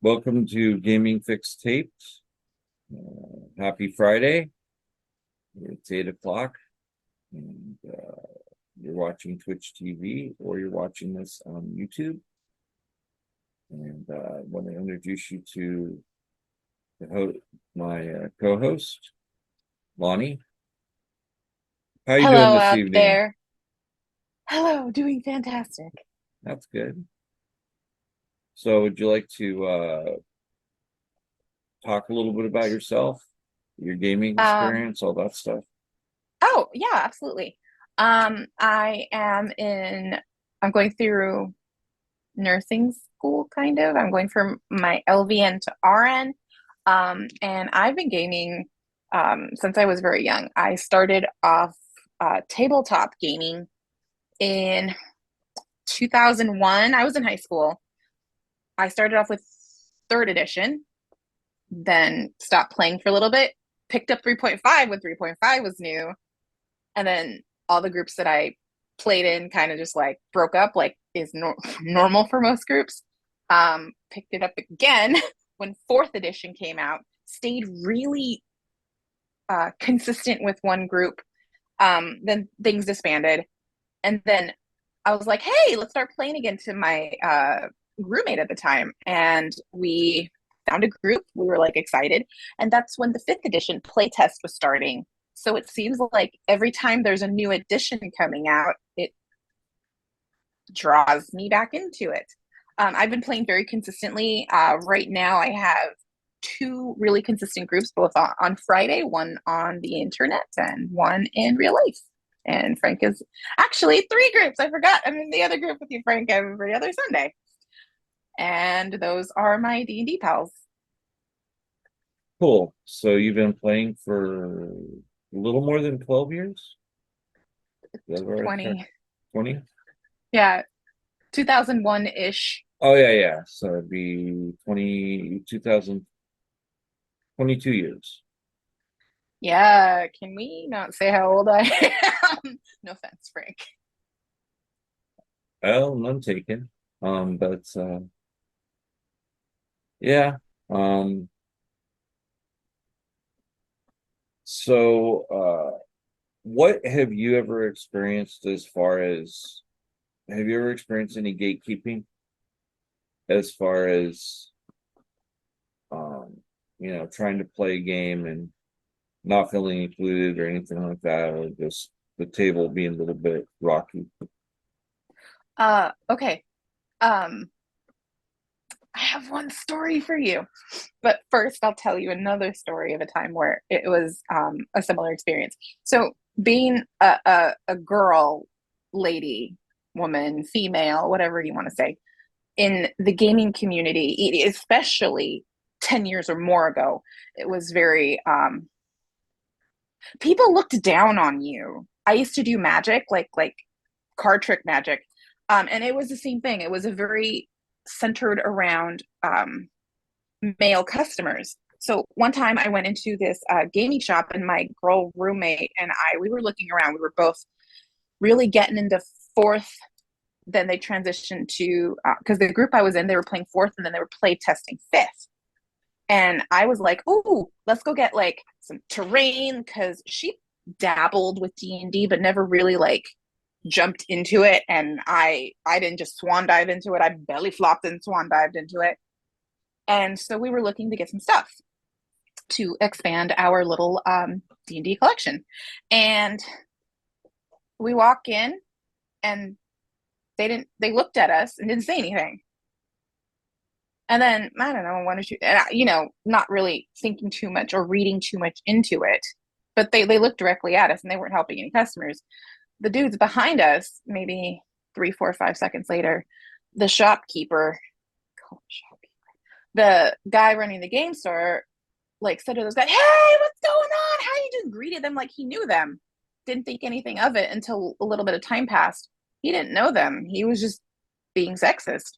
Welcome to Gaming.fixx Taped. Happy Friday. It's 8 o'clock, and you're watching Twitch TV or you're watching this on YouTube. And I want to introduce you to my co-host, Lonnie. How you doing Hello this out evening? there. Hello, doing fantastic. That's good. So would you like to talk a little bit about yourself, your gaming Um, experience, all that stuff? oh yeah, absolutely. I am I'm going through nursing school kind of. I'm going from my LVN to RN. And I've been gaming since I was very young. I started off tabletop gaming in 2001. I was in high school. I started off with third edition, then stopped playing for a little bit, picked up 3.5 when 3.5 was new, and then all the groups that I played in kind of just like broke up, like is normal for most groups. Picked it up again when fourth edition came out, stayed really consistent with one group. Then things disbanded. And then I was like, hey, let's start playing again to my roommate at the time. And we found a group. We were like excited. And that's when the fifth edition playtest was starting. So it seems like every time there's a new edition coming out, it draws me back into it. I've been playing very consistently. Right now, I have two really consistent groups, both on Friday, one on the internet and one in real life. And Frank is actually three groups. I forgot. I'm in the other group with you, Frank, every other Sunday. And those are my D&D pals. Cool. So you've been playing for a little more than 12 years? Is that right? 20, 20? yeah, 2001-ish. Oh, yeah, yeah. So it'd be 22 years. Yeah, can we not say how old I am? No offense, Frank. Well, none taken. But yeah. Um, so what have you ever experienced as far as have you ever experienced any gatekeeping as far as um, trying to play a game and not feeling included or anything like that, or just the table being a little bit rocky? Okay. Um, I have one story for you. But first, I'll tell you another story of a time where it was a similar experience. So, being a girl, lady, woman, female, whatever you want to say, in the gaming community, especially 10 years or more ago, it was very, people looked down on you. I used to do magic, like card trick magic. And it was the same thing. It was a very centered around male customers. So one time I went into this gaming shop and my girl roommate and we were looking around. We were both really getting into fourth. Then they transitioned to, because the group I was in, they were playing fourth and then they were play testing fifth. And I was like, "Ooh, let's go get like some terrain," because she dabbled with D&D, but never really like jumped into it. And I didn't just swan dive into it. I belly flopped and swan dived into it. And so we were looking to get some stuff to expand our little D&D collection. And we walk in and they looked at us and didn't say anything. And then I don't know, one or two, and not really thinking too much or reading too much into it, but they looked directly at us and they weren't helping any customers. The dudes behind us, maybe 3, 4, 5 seconds later, the shopkeeper, the guy running the game store, like said to those guys, "Hey, what's going on? How you doing?" Greeted them like he knew them. Didn't think anything of it until a little bit of time passed. He didn't know them. He was just being sexist.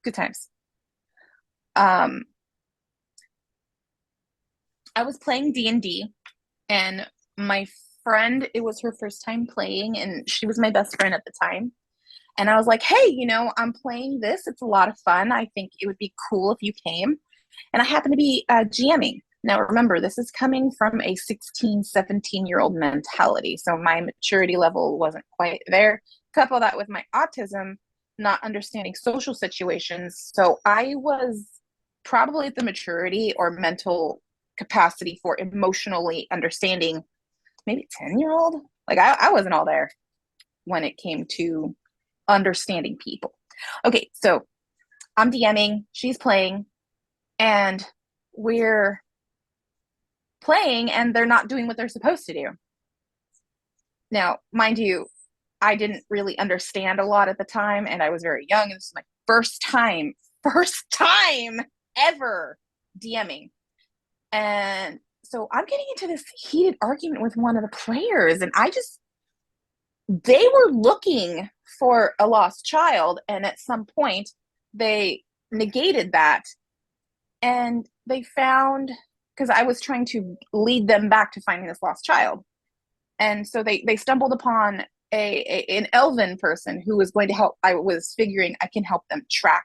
Good times. Um, I was playing D&D and my friend, it was her first time playing and she was my best friend at the time. And I was like, hey, I'm playing this. It's a lot of fun. I think it would be cool if you came. And I happen to be GMing. Now, remember, this is coming from a 16, 17-year-old mentality. So my maturity level wasn't quite there. Couple that with my autism, not understanding social situations. So I was probably at the maturity or mental capacity for emotionally understanding maybe 10-year-old. Like I wasn't all there when it came to understanding people. Okay, so I'm DMing, she's playing, and we're playing, and they're not doing what they're supposed to do. Now, mind you, I didn't really understand a lot at the time, and I was very young, and this is my first time ever DMing. And so I'm getting into this heated argument with one of the players, and they were looking for a lost child, and at some point they negated that, and they found, because I was trying to lead them back to finding this lost child, and so they stumbled upon an elven person who was going to help. I was figuring I can help them track.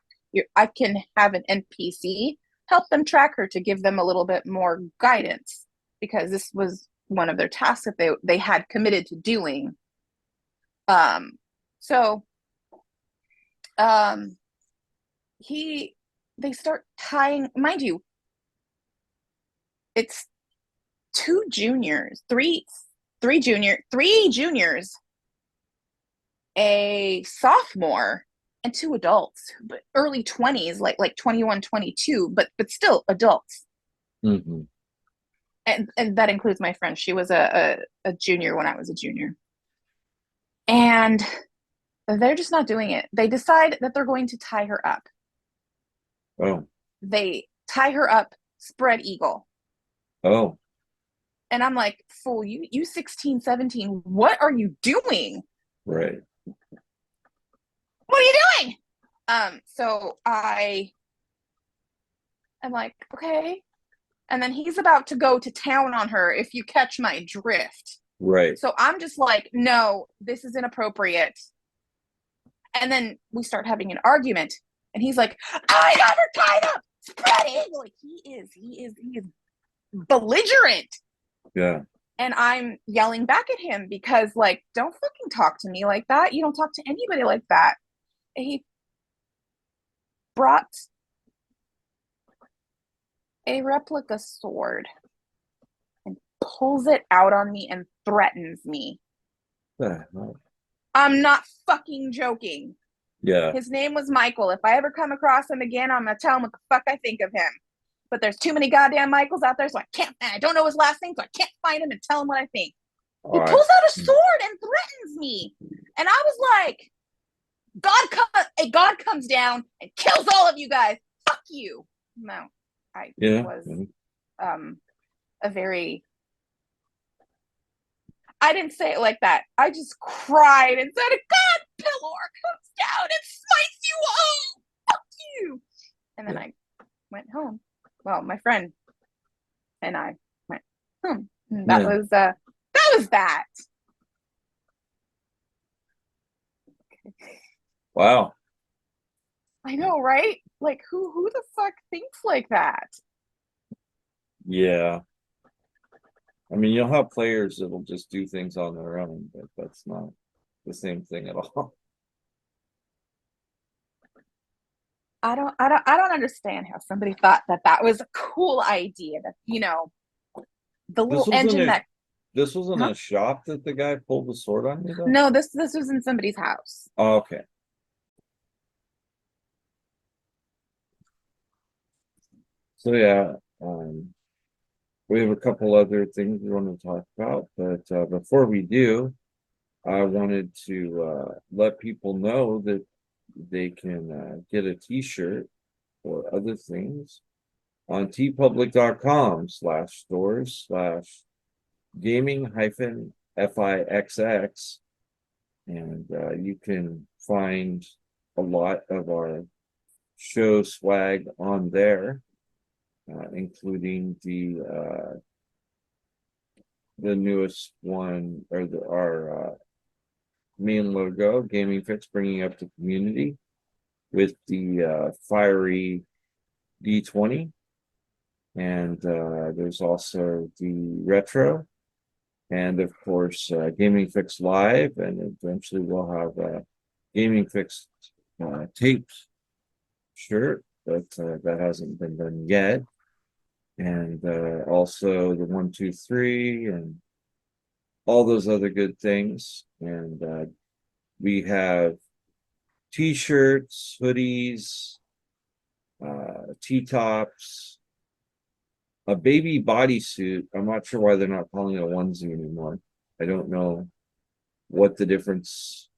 I can have an NPC help them track her to give them a little bit more guidance, because this was one of their tasks that they had committed to doing. So um they start tying, mind you, it's three juniors, a sophomore, and two adults, but early 20s, like 21, 22, but still adults. Mm-hmm. And that includes my friend. She was a junior when I was a junior. And they're just not doing it. They decide that they're going to tie her up. Oh. They tie her up, spread eagle. Oh. And I'm like, fool, you 16, 17, what are you doing? Right. What are you doing? So I'm like, okay. And then he's about to go to town on her, if you catch my drift. Right. So I'm just like, no, this is inappropriate. And then we start having an argument, and he's like, I have her tied up, spread eagle. Like he is belligerent. Yeah. And I'm yelling back at him because, like, don't fucking talk to me like that. You don't talk to anybody like that. And he brought a replica sword and pulls it out on me and threatens me. I'm not fucking joking. Yeah. His name was Michael. If I ever come across him again, I'm going to tell him what the fuck I think of him. But there's too many goddamn Michaels out there, so I don't know his last name, so I can't find him and tell him what I think. All He right. pulls out a sword and threatens me. And I was like, God comes down and kills all of you guys. Fuck you. No, I was a very, I didn't say it like that. I just cried and said, God, Pillar comes down and smites you all. Fuck you. And then I went home. Well, my friend and I went home. And that was that. Wow. I know, right? Like who the fuck thinks like that? Yeah. I mean, you'll have players that'll just do things on their own, but that's not the same thing at all. I don't understand how somebody thought that was a cool idea. That the This little wasn't engine a that. this wasn't Huh? a shop that the guy pulled the sword on you though? No, this was in somebody's house. Oh, okay. So yeah, we have a couple other things we want to talk about, but before we do, I wanted to let people know that they can get a t-shirt or other things on tpublic.com/stores/gaming-fixx, and you can find a lot of our show swag on there, including the newest one, or our main logo, Gaming.fixx bringing up the community with the fiery D20. And there's also the retro. And of course, Gaming.fixx Live. And eventually we'll have a Gaming.fixx taped shirt, but that hasn't been done yet. And also the 1, 2, 3 and all those other good things. And we have t-shirts, hoodies, t-tops, a baby bodysuit. I'm not sure why they're not calling it a onesie anymore. I don't know what the difference.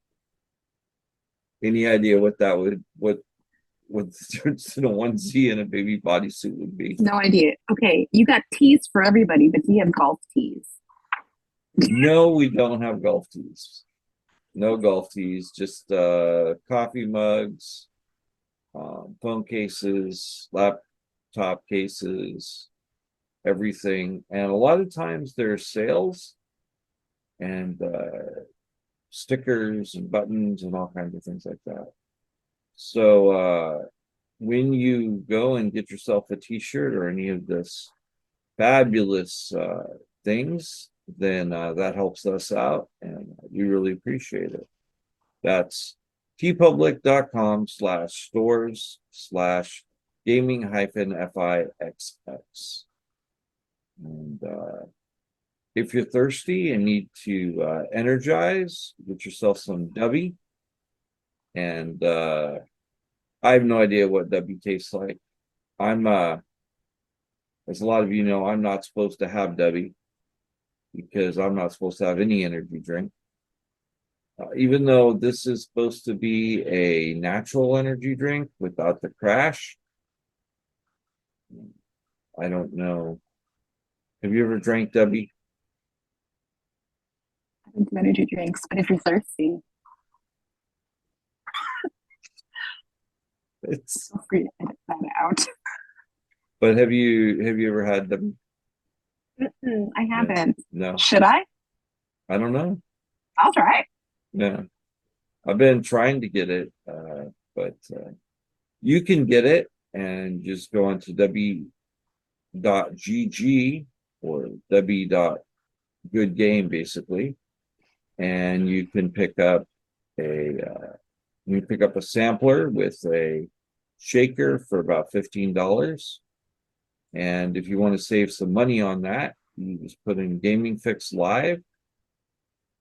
Any idea what that would what the difference in a onesie and a baby bodysuit would be? No idea. Okay, you got tees for everybody, but do you have golf tees? No, we don't have golf tees. No golf tees, just coffee mugs, phone cases, laptop cases, everything. And a lot of times there's sales and stickers and buttons and all kinds of things like that. So when you go and get yourself a t-shirt or any of this fabulous things, then that helps us out and we really appreciate it. That's tpublic.com/stores/gaming-fixx. And if you're thirsty and need to energize, get yourself some W. And I have no idea what W tastes like. I'm as a lot of you know, I'm not supposed to have W because I'm not supposed to have any energy drink. Even though this is supposed to be a natural energy drink without the crash, I don't know. Have you ever drank W? I think energy drinks, but if you're thirsty, It's feel free to edit that out. but have you ever had W? I haven't. No, Should I? I don't know. I'll try. No, I've been trying to get it, but you can get it and just go onto w.gg or w.goodgame basically, and you can pick up a sampler with a shaker for about $15. And if you want to save some money on that, you just put in Gaming.fixx Live.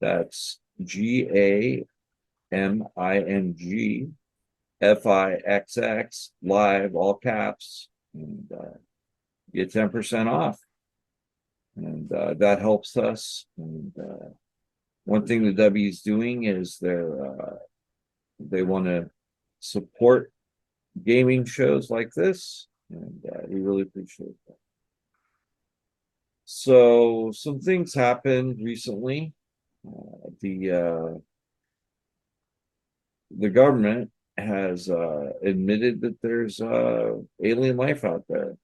That's GAMINGFIXX Live, all caps, and get 10% off. And that helps us. And one thing the W is doing is they want to support gaming shows like this, and we really appreciate that. So some things happened recently. The government has admitted that there's alien life out there.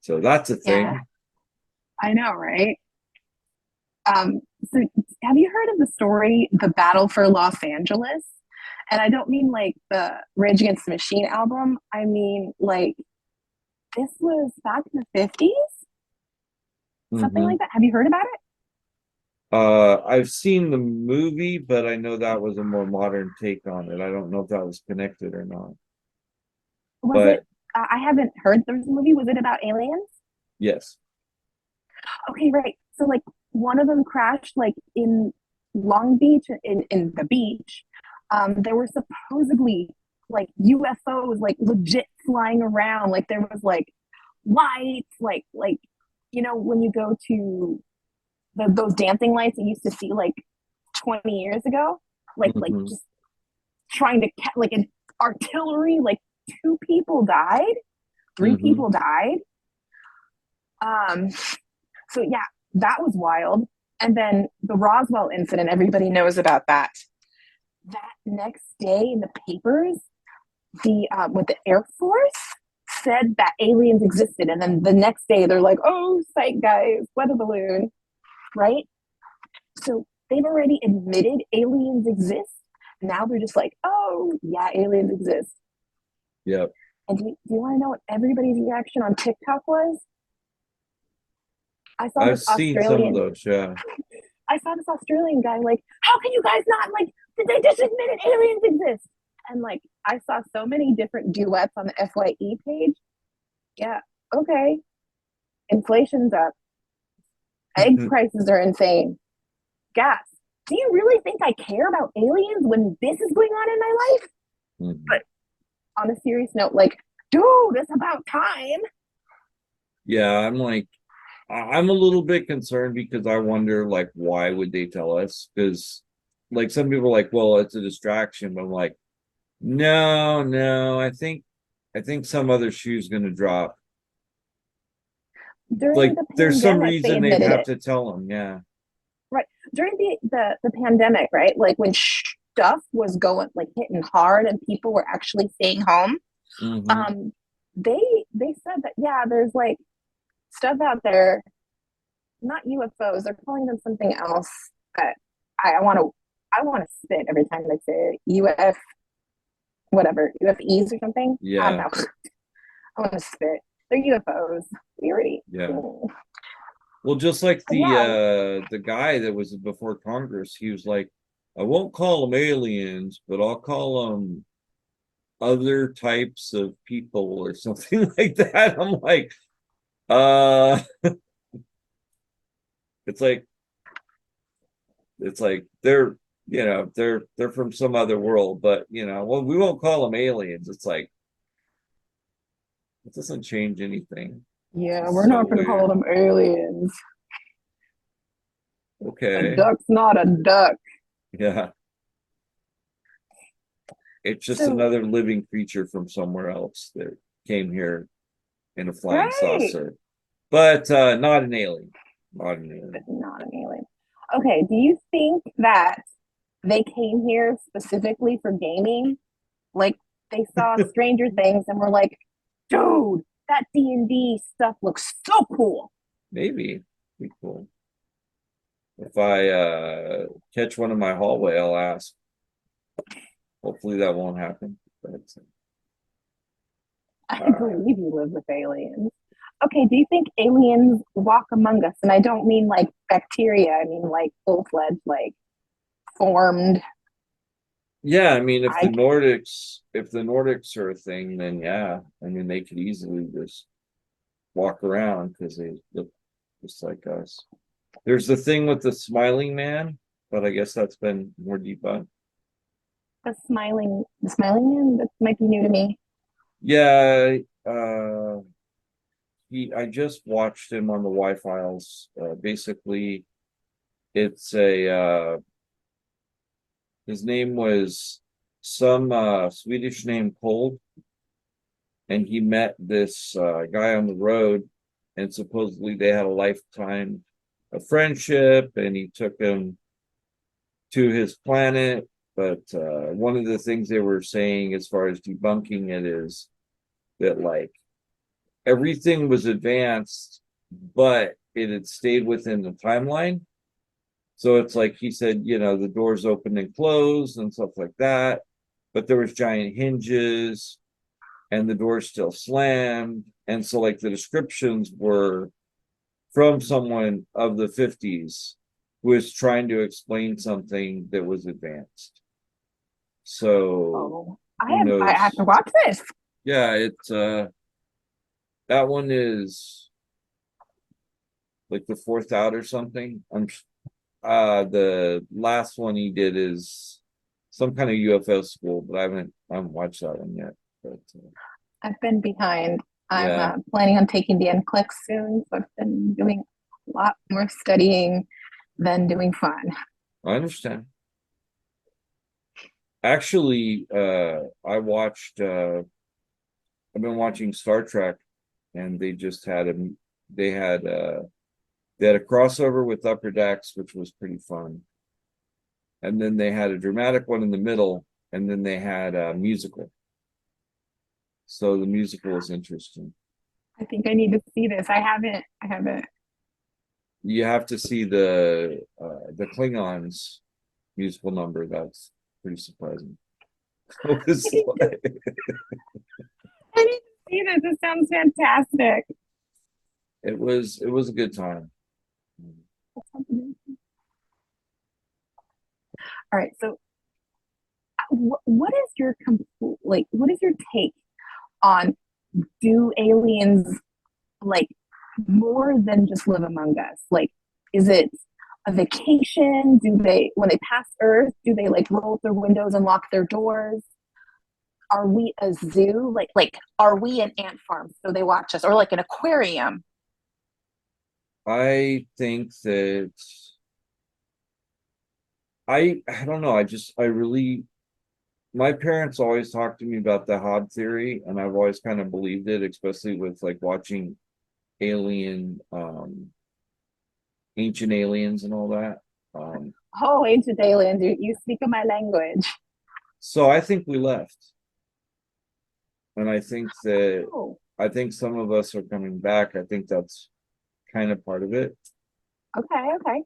So that's a thing. Yeah, I know, right? Um, so have you heard of the story, The Battle for Los Angeles? And I don't mean like the Rage Against the Machine album. I mean like this was back in the 50s, something like that. Have you heard about it? I've seen the movie, but I know that was a more modern take on it. I don't know if that was connected or not. Was But it? I haven't heard there was a movie. Was it about aliens? yes. Okay, right. So like one of them crashed like in Long Beach in the beach. There were supposedly like UFOs like legit flying around. Like there was like lights, like you know when you go to those dancing lights you used to see like 20 years ago, like Mhm. just trying to like an artillery. Like two people died, three Mhm. people died. Um, so yeah, that was wild. And then the Roswell incident, everybody knows about that. That next day in the papers, the with the Air Force said that aliens existed, and then the next day they're like, "Oh, psych, guys, weather balloon," right? So they've already admitted aliens exist. Now they're just like, oh yeah, aliens exist. Yep. And do you want to know what everybody's reaction on TikTok was? I saw I've this seen some of Australian, those, yeah. I saw this Australian guy like, how can you guys not like? Did they just admitted aliens exist? And like, I saw so many different duets on the FYE page. Yeah, okay. Inflation's up. Egg prices are insane. Gas. Do you really think I care about aliens when this is going on in my life? Mhm. But on a serious note, like, dude, it's about time. Yeah, I'm like, I'm a little bit concerned because I wonder, like, why would they tell us? Because, like, some people are like, well, it's a distraction, but I'm like, no, no, I think some other shoe's gonna drop. During Like, the there's some pandemic, they reason they'd admitted have it. to tell them, yeah. Right. During the pandemic, right? Like when stuff was going like hitting hard and people were actually staying home, Hmm. um, they said that yeah, there's like stuff out there, not UFOs. They're calling them something else. But I want to I want to spit every time they say UF whatever UFEs or something. I don't Yeah, know. I want to spit. They're UFOs. We already. yeah. But Well, just like yeah, the guy that was before Congress, he was like, I won't call them aliens, but I'll call them other types of people or something like that. I'm like, uh, it's like they're they're from some other world, but well, we won't call them aliens. It's like it doesn't change anything. yeah, It's we're so not gonna call weird. them aliens. A Okay, duck's not a duck. yeah, it's just So another living creature from somewhere else that came here in a flying right, saucer, but not an alien. Not an but alien. not an alien. Okay, do you think that they came here specifically for gaming? Like they saw Stranger Things and were like, dude, that D&D stuff looks so cool. Maybe be cool. If I catch one in my hallway, I'll ask. Hopefully that won't happen. But I uh, believe you live with aliens. Okay, do you think aliens walk among us? And I don't mean like bacteria, I mean like full fledged, like formed. yeah, I mean, I if the Nordics are a thing, then yeah, I mean, they could easily just walk around because they look just like us. There's the thing with the smiling man, but I guess that's been more debunked. the smiling man, that might be new to me. Yeah, I just watched him on the Y-Files. Basically, it's a his name was some Swedish name Cold, and he met this guy on the road, and supposedly they had a lifetime of friendship, and he took him to his planet. But one of the things they were saying as far as debunking it is that like everything was advanced, but it had stayed within the timeline. So it's like he said, the doors opened and closed and stuff like that, but there was giant hinges and the door still slammed. And so like the descriptions were from someone of the 50s who was trying to explain something that was advanced. So Oh, who I have to knows? watch this. Yeah, it's that one is like the fourth out or something. The last one he did is some kind of UFO school, but I haven't watched that one yet. But I've been behind. I'm yeah, planning on taking the NCLEX soon, so I've been doing a lot more studying than doing fun. I understand. Actually, I've been watching Star Trek, and they had uh they had a crossover with Upper Decks, which was pretty fun. And then they had a dramatic one in the middle, and then they had a musical. So the musical is interesting. I think I need to see this. I haven't. You have to see the the Klingons musical number. That's pretty surprising. It was like, I didn't see this. This sounds fantastic. it was a good time. All right, so what is your complete like? What is your take on do aliens like more than just live among us? Like, is it a vacation? Do they, when they pass Earth, do they like roll up their windows and lock their doors? Are we a zoo? Like, are we an ant farm so they watch us, or like an aquarium? I think that I don't know. I really my parents always talked to me about the Hod theory, and I've always kind of believed it, especially with like watching Alien, Ancient Aliens and all that. Oh, ancient aliens, you speak of my language. So I think we left, and Oh, I think some of us are coming back. I think that's kind of part of it. okay, okay.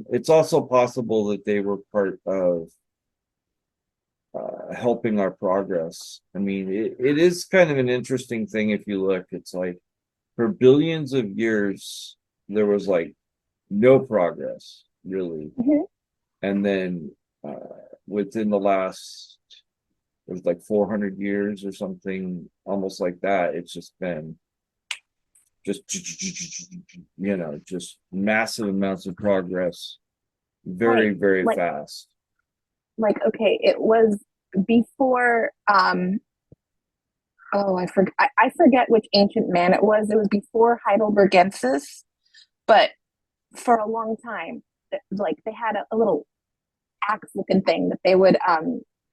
It's also possible that they were part of helping our progress. I mean, it is kind of an interesting thing if you look. It's like for billions of years, there was like no progress, really. Mhm. And then within the last, it was like 400 years or something, almost like that, it's just been just, just massive amounts of progress very, Right. very Like, fast. okay, it was before oh, I forget which ancient man it was. It was before Heidelbergensis, but for a long time, like they had a little axe looking thing that they would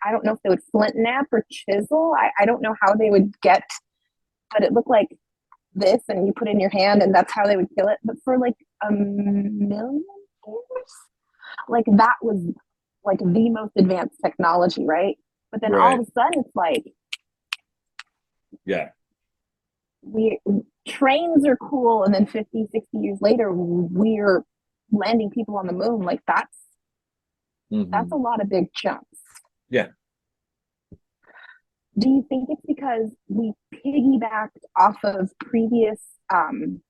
I don't know if they would flint knap or chisel. I don't know how they would get, but it looked like this, and you put it in your hand, and that's how they would kill it. But for like a million years, like that was like the most advanced technology, right? But then all Right. of a sudden, it's like Yeah. we trains are cool, and then 50, 60 years later, we're landing people on the moon. Like that's Hmm. a lot of big chunks. Yeah. Do you think it's because we piggybacked off of previous um,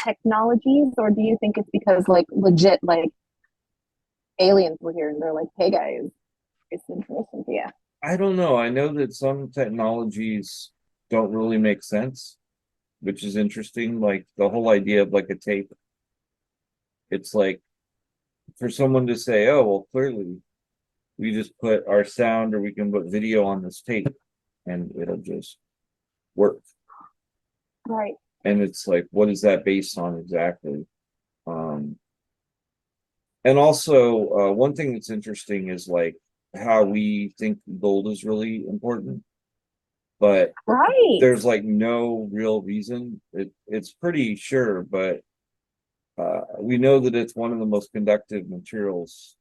technologies, or do you think it's because like legit like aliens were here and they're like, hey guys, it's information to you? I don't know. I know that some technologies don't really make sense, which is interesting. Like the whole idea of like a tape. It's like for someone to say, oh, well, clearly we just put our sound or we can put video on this tape and it'll just work. Right. And it's like, what is that based on exactly? Um, and also, one thing that's interesting is like how we think gold is really important, but Right. there's like no real reason. It's pretty sure, but we know that it's one of the most conductive materials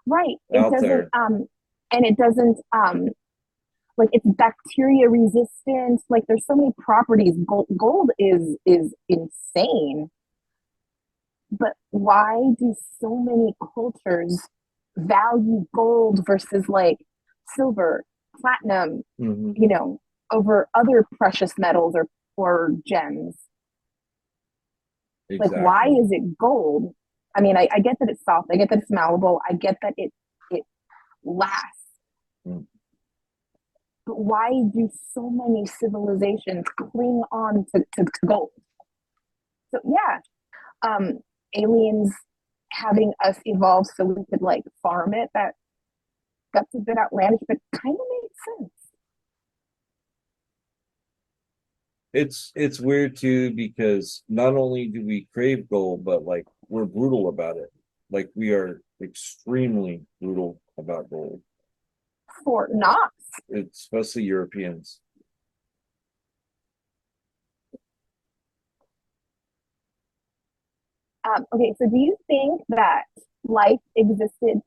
Right. It out doesn't there. and it doesn't like it's bacteria resistant. Like there's so many properties. Gold is insane. But why do so many cultures value gold versus like silver, platinum, Mhm. you know, over other precious metals or gems? Like, why Exactly. is it gold? I mean, I get that it's soft, I get that it's malleable, I get that it lasts, Mm. but why do so many civilizations cling on to gold? So yeah, um, aliens having us evolve so we could like farm it, that's a bit outlandish, but kind of makes sense. It's weird too because not only do we crave gold, but like we're brutal about it. Like we are extremely brutal about gold. For not. It's especially Europeans. Okay, so do you think that life existed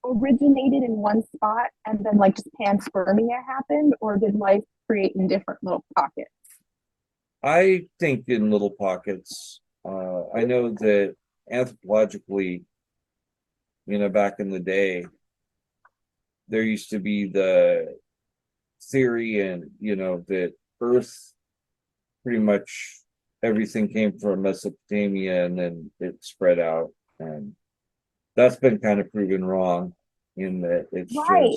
originated in one spot and then like just panspermia happened, or did life create in different little pockets? I think in little pockets. I know that anthropologically, back in the day, there used to be the theory and that Earth pretty much everything came from Mesopotamia and then it spread out, and that's been kind of proven wrong in that Right.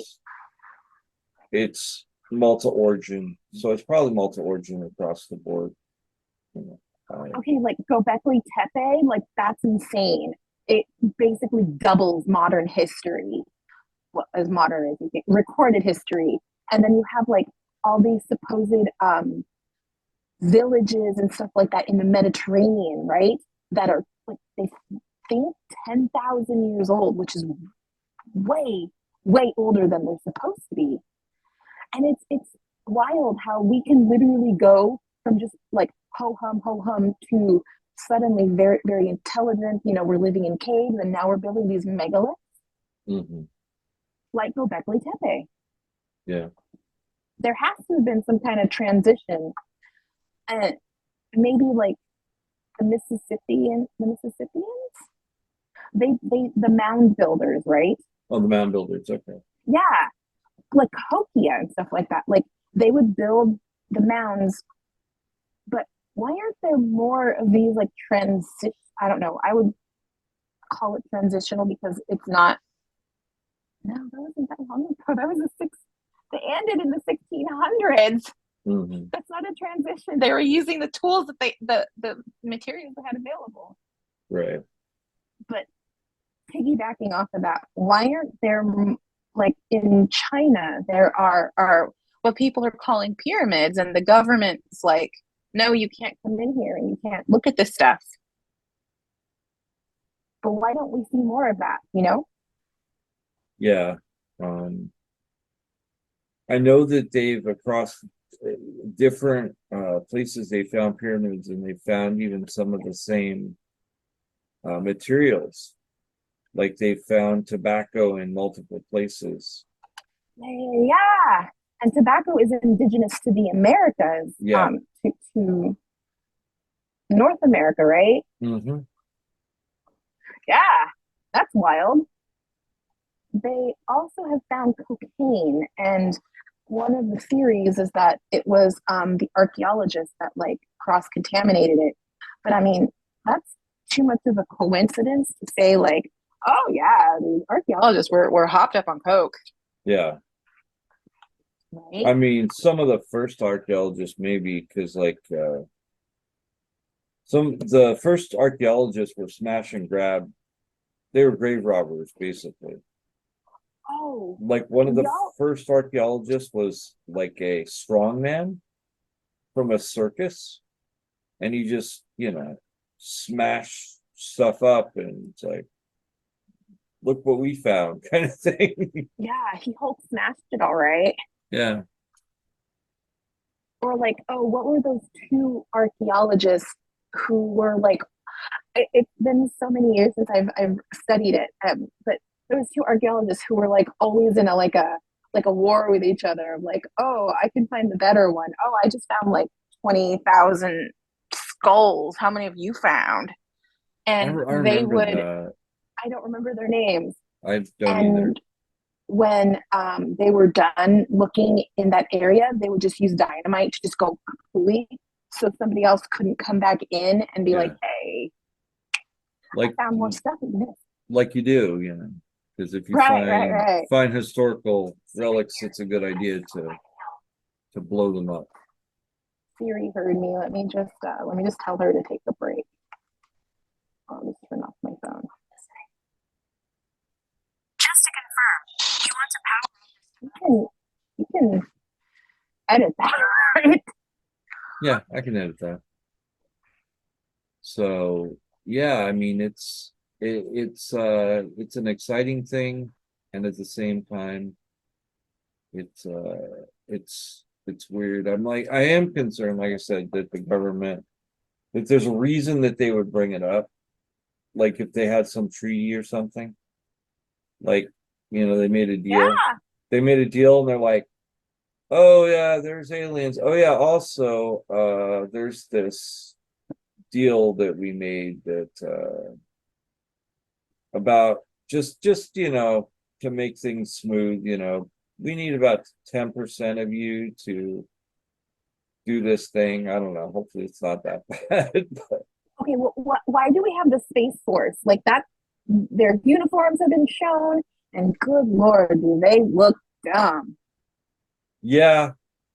it's multi-origin, so it's probably multi-origin across the board. Okay, like Göbekli Tepe, like that's insane. It basically doubles modern history, well, as modern as you can, recorded history. And then you have like all these supposed villages and stuff like that in the Mediterranean, right? That are like they think 10,000 years old, which is way, way older than they're supposed to be. And it's wild how we can literally go from just like ho hum to suddenly very, very intelligent. We're living in caves and now we're building these megaliths Mm-hmm. like Göbekli Tepe. Yeah. There has to have been some kind of transition, and maybe like the Mississippians, the mound builders, right? Oh, the mound builders. Okay. Yeah, like Cahokia and stuff like that. Like they would build the mounds, but why aren't there more of these like transition? I don't know. I would call it transitional because it's not. No, that wasn't that long ago. That was a six. They ended in the 1600s. Mm-hmm. That's not a transition. They were using the tools that the materials they had available. Right. But piggybacking off of that, why aren't there like in China there are what people are calling pyramids, and the government's like, no, you can't come in here and you can't look at this stuff. But why don't we see more of that? Yeah. Um, I know that they've across different places they found pyramids, and they found even some of the same materials. Like they found tobacco in multiple places. Yeah. And tobacco is indigenous to the Americas, Yeah. to North America, right? Mm-hmm. Yeah, that's wild. They also have found cocaine, and one of the theories is that it was the archaeologists that like cross contaminated it. But I mean, that's too much of a coincidence to say like, oh yeah, the archaeologists were hopped up on coke, Yeah. right? I mean, some of the first archaeologists maybe because the first archaeologists were smash and grab. They were grave robbers, basically. Oh, Like one of the y'all. first archaeologists was like a strongman from a circus, and he just, smash stuff up, and it's like, look what we found, kind of thing. Yeah, he Hulk smashed it all right. Yeah. Or like, oh, what were those two archaeologists who were like, it's been so many years since I've studied it, but there was two archaeologists who were like always in a war with each other. Like, oh, I can find the better one. Oh, I just found like 20,000 skulls. How many have you found? I And they remember would, that. I don't remember their names. I don't either. And when they were done looking in that area, they would just use dynamite to just go completely, so somebody else couldn't come back in and be like, Yeah. hey, Like I found more stuff in this. like you do, because if you Right. find historical relics, it's a good idea to blow them up. Siri heard me. Let me just tell her to take a break. I'll just turn off my phone. Just to confirm, you want to power. You can edit that, right? Yeah, I can edit that. So yeah, I mean it's an exciting thing, and at the same time it's weird. I am concerned, like I said, that the government, that there's a reason that they would bring it up, like if they had some treaty or something, like they made a deal. Yeah. They made a deal and they're like, oh yeah, there's aliens. Oh yeah, also there's this deal that we made that about just to make things smooth, we need about 10% of you to do this thing. I don't know. Hopefully it's not that bad. But Okay, well, why do we have the Space Force? Like that, their uniforms have been shown, and good Lord, do they look dumb. yeah,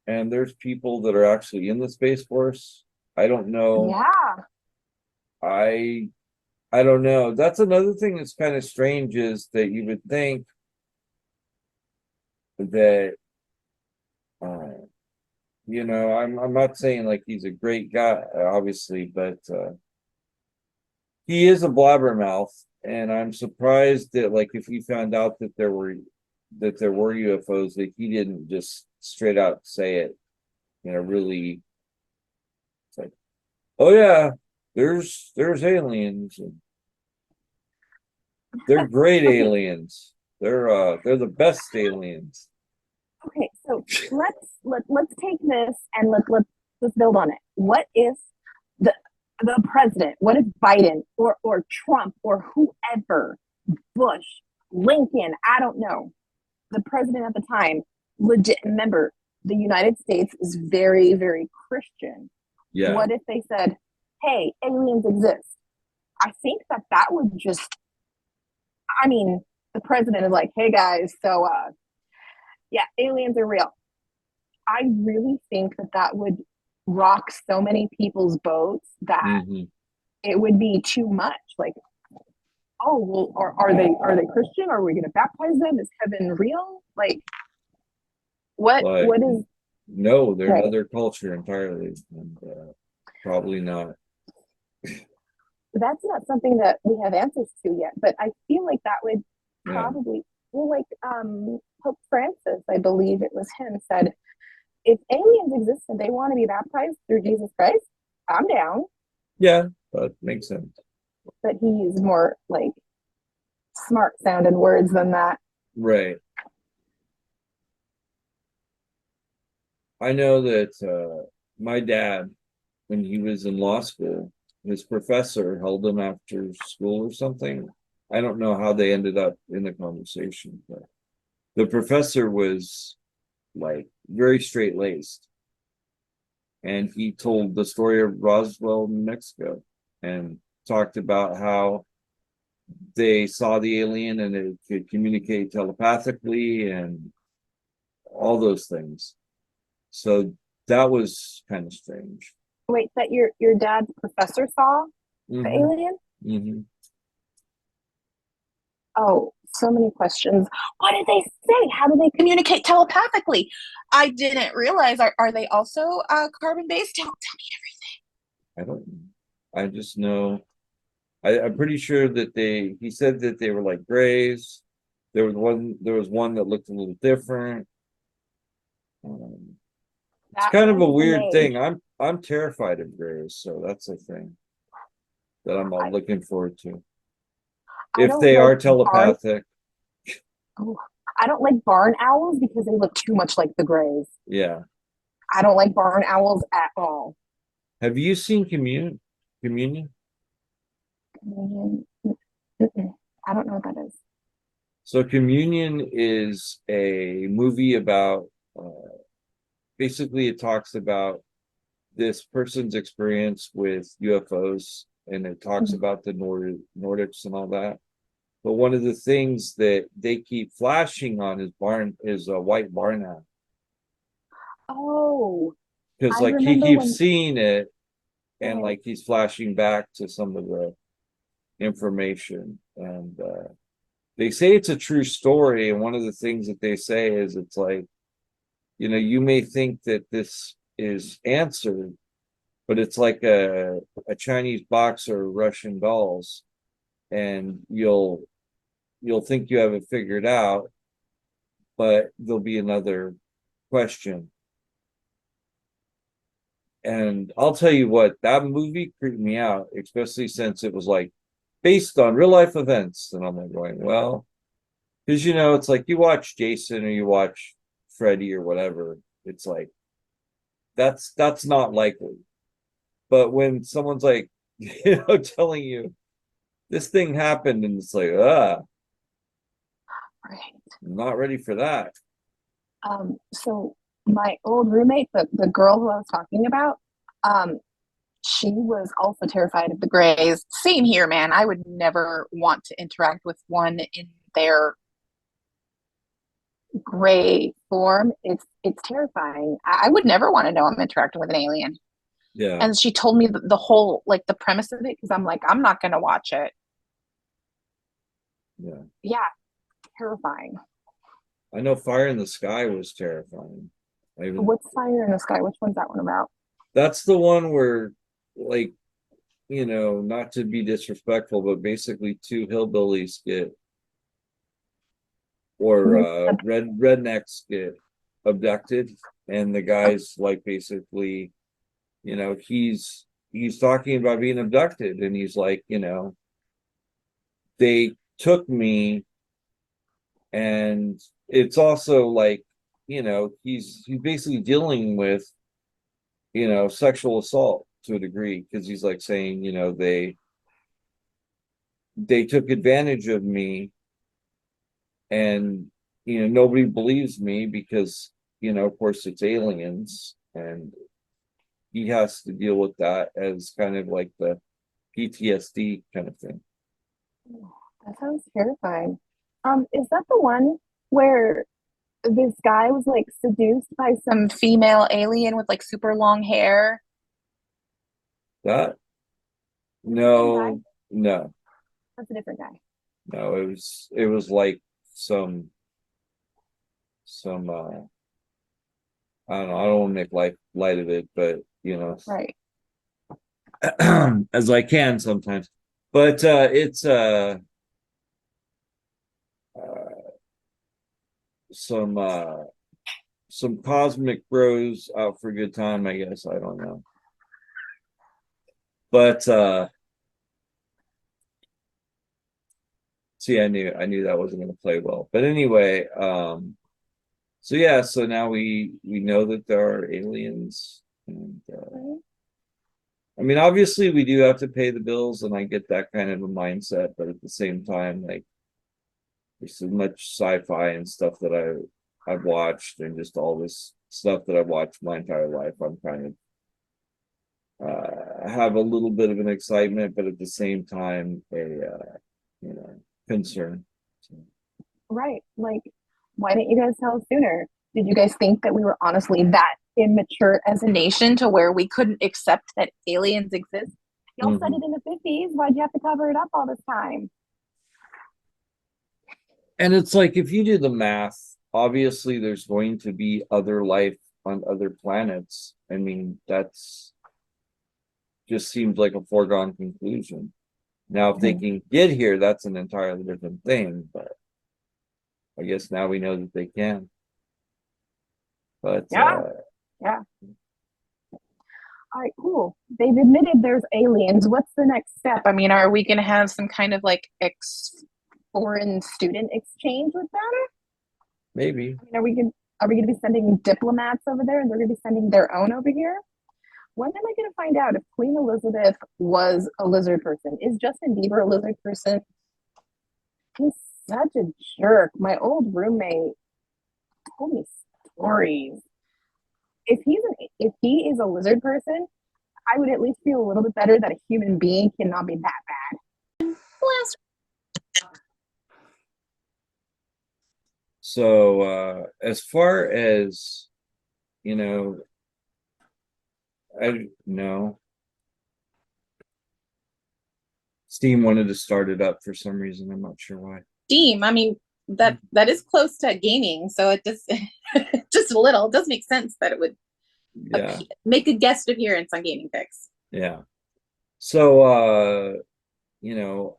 and there's people that are actually in the Space Force. I don't know. Yeah. I I don't know. That's another thing that's kind of strange is that you would think that uh I'm not saying like he's a great guy, obviously, but he is a blabbermouth, and I'm surprised that like if he found out that there were UFOs, that he didn't just straight out say it, really. It's like, oh yeah, there's aliens, and they're great Okay. aliens. They're the best aliens. Okay. So let's take this and let's build on it. What if the the president? What if Biden or Trump or whoever, Bush, Lincoln? I don't know. The president at the time, legit. Remember, the United States is very very Christian. Yeah, What if they said, "Hey, aliens exist"? I think that would just. I mean, the president is like, "Hey guys, so yeah, aliens are real." I really think that would rock so many people's boats that hmm it would be too much. Like, oh well, are they Christian? Are we going to baptize them? Is heaven real? Like, but what is no, they're right? another culture entirely, and probably not. That's not something that we have answers to yet. But I feel like that would Yeah, probably, well, like Pope Francis, I believe it was him, said, if aliens exist and they want to be baptized through Jesus Christ, I'm down. yeah, that makes sense. But he used more like smart sounding words than that. Right. I know that my dad, when he was in law school, his professor held him after school or something. I don't know how they ended up in the conversation, but the professor was like very straight laced, and he told the story of Roswell, New Mexico, and talked about how they saw the alien and it could communicate telepathically and all those things. So that was kind of strange. Wait, that your dad's professor saw the hmm alien? hmm Oh, so many questions. What did they say? How do they communicate telepathically? I didn't realize. Are they also carbon based? Tell me I don't know. I just know I'm pretty sure that he said that they were like grays. There was one that looked a little different. Um, it's that kind of one a is a weird thing. mage. I'm terrified of grays, so that's a thing that I'm all I, looking forward to. I If don't they like are barn. telepathic, Oh, I don't like barn owls because they look too much like the grays. yeah. I don't like barn owls at all. Have you seen Communion? I don't know what that is. So Communion is a movie about basically it talks about this person's experience with UFOs, and it talks about the Nordics and all that. But one of the things that they keep flashing on is a white barn owl, Oh, because I like he remember keeps when. seeing it, and Right. like he's flashing back to some of the information, and they say it's a true story. And one of the things that they say is it's like, you may think that this is answered, but it's like a Chinese box or Russian dolls, and you'll think you have it figured out, but there'll be another question. And I'll tell you what, that movie creeped me out, especially since it was like based on real life events. And I'm like going, well, because it's like you watch Jason or you watch Freddy or whatever, it's like that's not likely. But when someone's like, telling you this thing happened, and it's like, Right. I'm not ready for that. So my old roommate, the girl who I was talking about, um, she was also terrified of the grays. Same here, man. I would never want to interact with one in their gray form. It's terrifying. I would never want to know I'm interacting with an alien. Yeah, And she told me the whole like the premise of it because I'm like, I'm not gonna watch it. yeah. Yeah, terrifying. I know Fire in the Sky was terrifying. I even What's Fire in the Sky? Which one's that one about? That's the one where, like, not to be disrespectful, but basically two hillbillies get, or rednecks get abducted, and the guy's like basically, he's talking about being abducted, and he's like, they took me, and it's also like, he's basically dealing with, sexual assault to a degree, because he's like saying, they took advantage of me, and nobody believes me because, of course it's aliens, and he has to deal with that as kind of like the PTSD kind of thing. That sounds terrifying. Is that the one where this guy was like seduced by some female alien with like super long hair? That Is it the same guy? No, no, That's a different guy. no, it was like some I don't know, I don't want to make light of it, but Right. as I can sometimes. But it's uh some some cosmic bros out for a good time, I guess. I don't know. But see, I knew that wasn't gonna play well. But anyway, so yeah, so now we know that there are aliens, and Right. I mean, obviously we do have to pay the bills, and I get that kind of a mindset, but at the same time, like, there's so much sci-fi and stuff that I've watched, and just all this stuff that I've watched my entire life. I'm kind of have a little bit of an excitement, but at the same time, a concern. So, Right. Like, why didn't you guys tell us sooner? Did you guys think that we were honestly that immature as a nation to where we couldn't accept that aliens exist? Y'all said mhm. it in the 50s. Why'd you have to cover it up all this time? And it's like, if you do the math, obviously there's going to be other life on other planets. I mean, that's just seems like a foregone conclusion. Now, if they Mhm. can get here, that's an entirely different thing, but I guess now we know that they can. But Yeah. Yeah. All right, cool. They've admitted there's aliens. What's the next step? I mean, are we going to have some kind of like foreign student exchange with them? maybe. I mean, are we going to be sending diplomats over there and they're going to be sending their own over here? When am I going to find out if Queen Elizabeth was a lizard person? Is Justin Bieber a lizard person? He's such a jerk. My old roommate told me stories. If he is a lizard person, I would at least feel a little bit better that a human being cannot be that bad. Blast. So as far as, you know, I know Steam wanted to start it up for some reason. I'm not sure why. Steam. I mean, that is close to gaming, so it just just a little. It does make sense that it would Yeah, make a guest appearance on Gaming.fixx. yeah. So you know,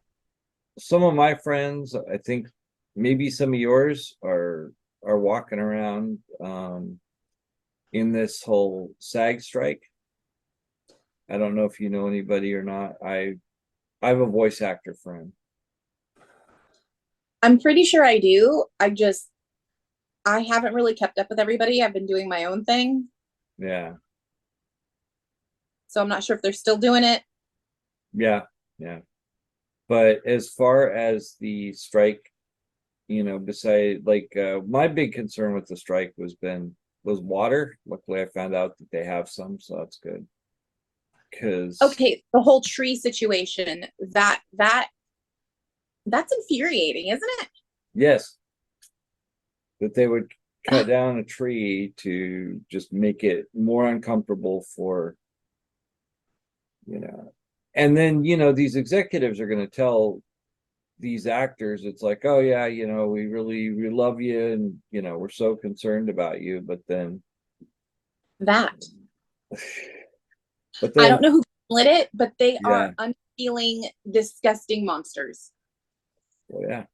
some of my friends, I think maybe some of yours are walking around in this whole SAG strike. I don't know if you know anybody or not. I have a voice actor friend. I'm pretty sure I do. I haven't really kept up with everybody. I've been doing my own thing, Yeah, so I'm not sure if they're still doing it. yeah, yeah. But as far as the strike, beside like my big concern with the strike was water. Luckily, I found out that they have some, so that's good. Because Okay, the whole tree situation, that's infuriating, isn't it? yes, that they would cut down a tree to just make it more uncomfortable for, you know, and then these executives are going to tell these actors, it's like, oh yeah, we love you, and we're so concerned about you, but then That. but I then don't know who lit it, but they yeah, are unfeeling, disgusting monsters. well, yeah.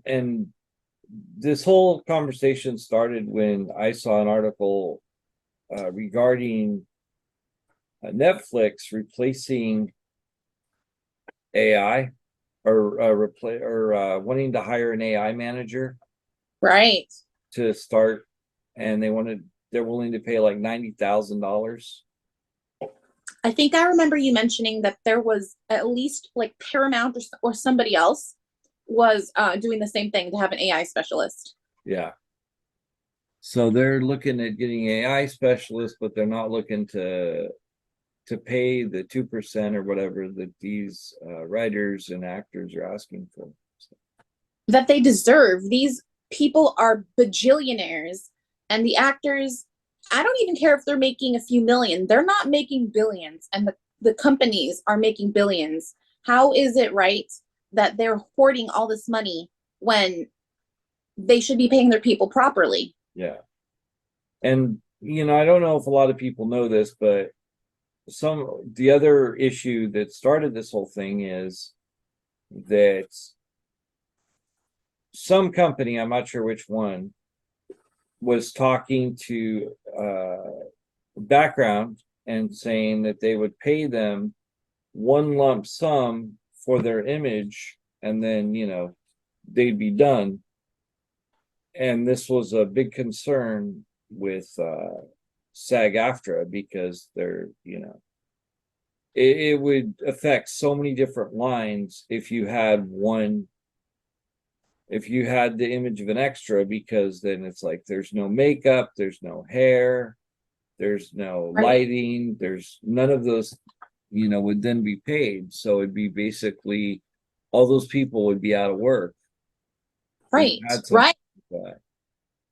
And this whole conversation started when I saw an article regarding Netflix replacing AI, or wanting to hire an AI manager Right. to start, and they're willing to pay like $90,000. I think I remember you mentioning that there was at least like Paramount or somebody else was doing the same thing to have an AI specialist. Yeah. So they're looking at getting AI specialists, but they're not looking to pay the 2% or whatever that these writers and actors are asking for. So, That they deserve. These people are bajillionaires, and the actors, I don't even care if they're making a few million. They're not making billions, and the companies are making billions. How is it right that they're hoarding all this money when they should be paying their people properly? yeah. And I don't know if a lot of people know this, but the other issue that started this whole thing is that some company, I'm not sure which one, was talking to background and saying that they would pay them one lump sum for their image, and then they'd be done. And this was a big concern with SAG-AFTRA, because it would affect so many different lines if you had the image of an extra, because then it's like there's no makeup, there's no hair, there's no Right. lighting, there's none of those, would then be paid. So it'd be basically all those people would be out of work. When you Right. had something Right. like that.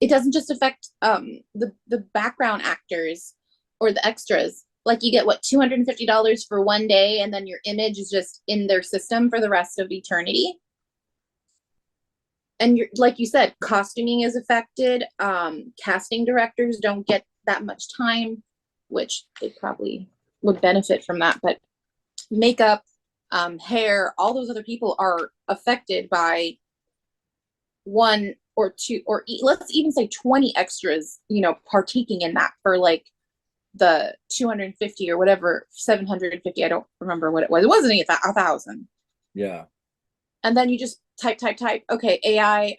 It doesn't just affect the background actors or the extras. Like you get what, $250 for one day, and then your image is just in their system for the rest of eternity. And you're, like you said, costuming is affected. Casting directors don't get that much time, which they probably would benefit from that. But makeup, hair, all those other people are affected by one or two, or let's even say 20 extras, partaking in that for like the 250 or whatever, 750. I don't remember what it was. It wasn't even 1,000. Yeah. And then you just type. Okay, AI,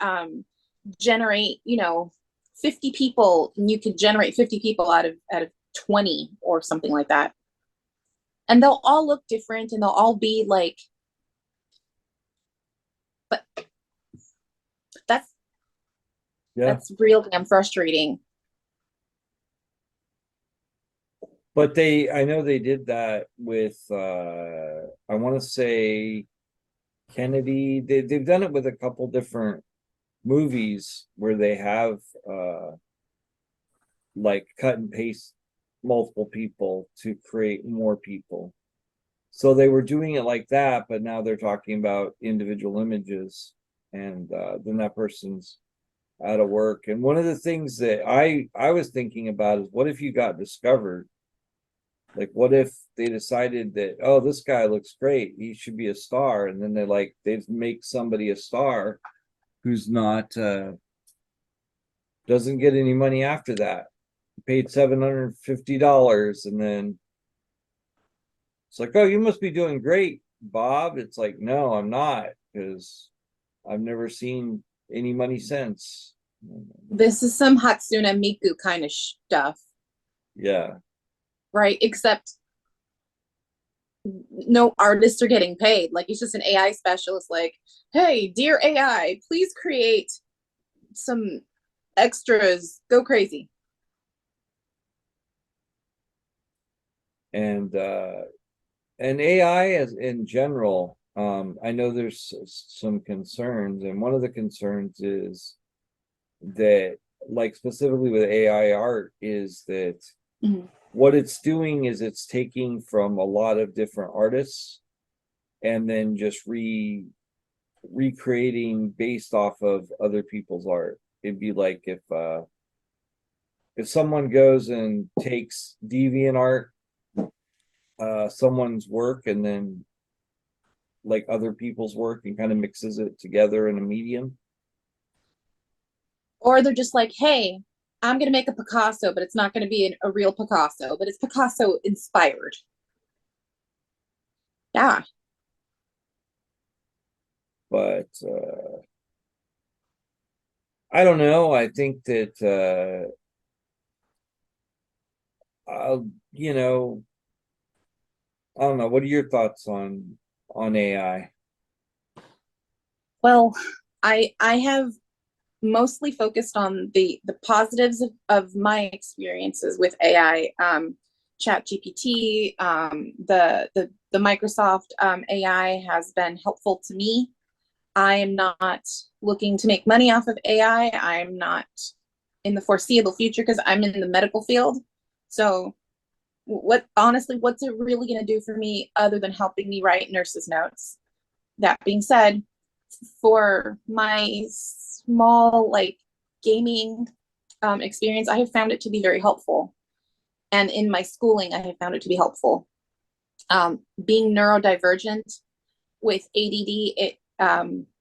generate, 50 people, and you could generate 50 people out of 20 or something like that. And they'll all look different, and they'll all be like, but that's Yeah. that's real damn frustrating. But I know they did that with I want to say Kennedy. They've done it with a couple different movies where they have like cut and paste multiple people to create more people. So they were doing it like that, but now they're talking about individual images, and then that person's out of work. And one of the things that I was thinking about is, what if you got discovered? Like, what if they decided that, oh, this guy looks great, he should be a star, and then they make somebody a star who's not doesn't get any money after that. Paid $750, and then it's like, oh, you must be doing great, Bob. It's like, no, I'm not, because I've never seen any money since. This is some Hatsune Miku kind of stuff, Yeah. right? Except no artists are getting paid. Like, it's just an AI specialist, like, hey, dear AI, please create some extras, go crazy. And AI as in general, I know there's some concerns, and one of the concerns is that, like specifically with AI art, is that Mhm. what it's doing is it's taking from a lot of different artists and then just recreating based off of other people's art. It'd be like if someone goes and takes deviant art, someone's work, and then like other people's work, and kind of mixes it together in a medium. Or they're just like, hey, I'm going to make a Picasso, but it's not going to be a real Picasso, but it's Picasso inspired. Yeah. But I don't know. I think that I'll, you know, I don't know. What are your thoughts on AI? Well, I have mostly focused on the positives of my experiences with AI. Chat GPT, the Microsoft AI has been helpful to me. I am not looking to make money off of AI. I'm not in the foreseeable future because I'm in the medical field. So what honestly, what's it really going to do for me other than helping me write nurses' notes? That being said, for my small like gaming experience, I have found it to be very helpful. And in my schooling, I have found it to be helpful. Being neurodivergent with ADD, it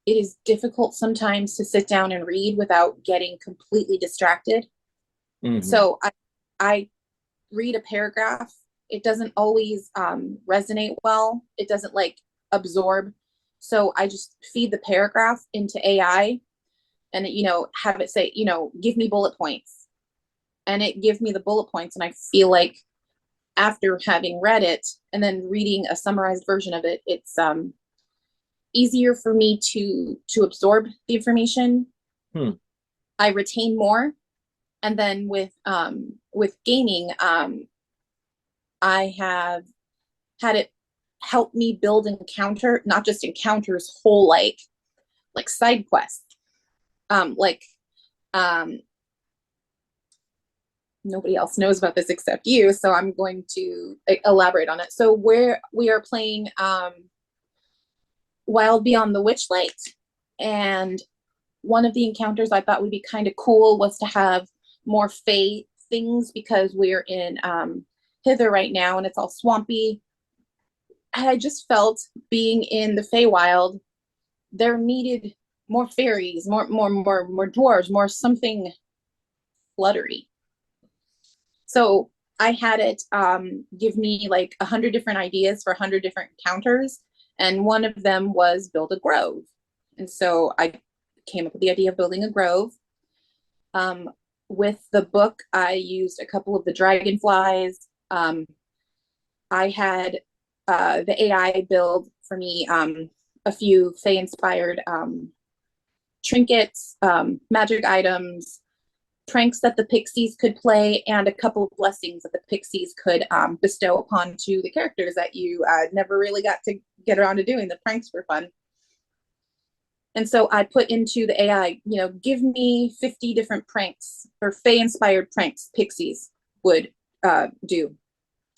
is difficult sometimes to sit down and read without getting completely distracted. Hmm. So I read a paragraph. It doesn't always resonate well. It doesn't like absorb. So I just feed the paragraph into AI and have it say, give me bullet points, and it gives me the bullet points, and I feel like after having read it and then reading a summarized version of it, it's easier for me to absorb the information. Hmm. I retain more. And then with gaming, I have had it help me build encounter, not just encounters, whole like side quests. Like um nobody else knows about this except you, so I'm going to elaborate on it. So where we are playing Wild Beyond the Witchlight, and one of the encounters I thought would be kind of cool was to have more fae things because we're in Hither right now and it's all swampy. And I just felt being in the Feywild, there needed more fairies, more dwarves, more something fluttery. So I had it give me like 100 different ideas for 100 different encounters, and one of them was build a grove. And so I came up with the idea of building a grove. Um, with the book, I used a couple of the dragonflies. I had the AI build for me a few Fey inspired trinkets, magic items, pranks that the pixies could play, and a couple of blessings that the pixies could bestow upon to the characters that you never really got to get around to doing. The pranks were fun. And so I put into the AI, give me 50 different pranks or Fey inspired pranks pixies would do.